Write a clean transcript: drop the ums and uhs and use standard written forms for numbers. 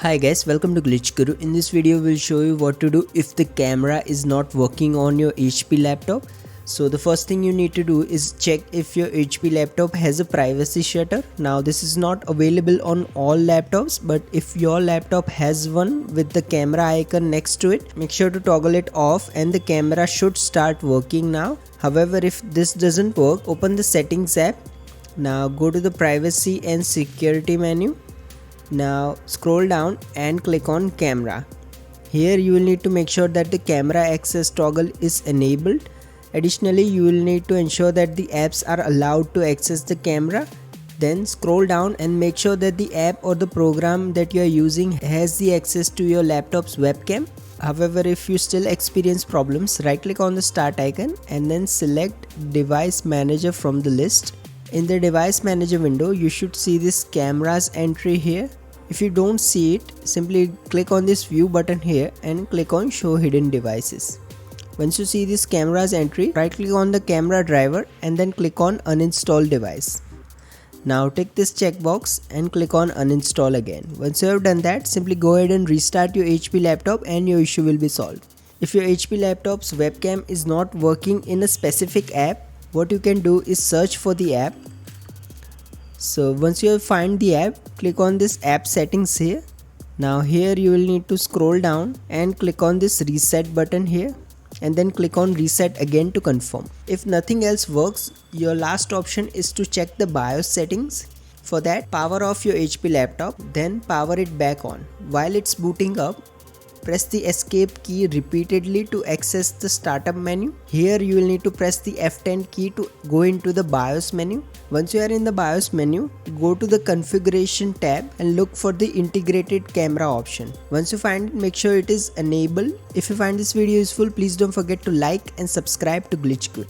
Hi guys, welcome to Glitch Guru. In this video we'll show you what to do if the camera is not working on your HP laptop. So the first thing you need to do is check if your HP laptop has a privacy shutter. Now this is not available on all laptops, but if your laptop has one with the camera icon next to it, make sure to toggle it off and the camera should start working now. However, if this doesn't work, open the settings app. Now go to the privacy and security menu. Now scroll down and click on camera. Here you will need to make sure that the camera access toggle is enabled. Additionally, you will need to ensure that the apps are allowed to access the camera. Then scroll down and make sure that the app or the program that you are using has the access to your laptop's webcam. However, if you still experience problems, right click on the start icon and then select device manager from the list. In the device manager window, you should see this cameras entry here. If you don't see it, simply click on this view button here and click on show hidden devices. Once you see this cameras entry, right click on the camera driver and then click on uninstall device. Now tick this checkbox and click on uninstall again. Once you have done that, simply go ahead and restart your HP laptop and your issue will be solved. If your HP laptop's webcam is not working in a specific app, what you can do is search for the app. So once you find the app, click on this app settings here. Now here you will need to scroll down and click on this reset button here and then click on reset again to confirm. If nothing else works, your last option is to check the BIOS settings. For that, power off your HP laptop, then power it back on. While it's booting up, press the escape key repeatedly to access the startup menu. Here you will need to press the F10 key to go into the BIOS menu. Once you are in the BIOS menu, go to the configuration tab and look for the integrated camera option. Once you find it, make sure it is enabled. If you find this video useful, please don't forget to like and subscribe to Glitch Guru.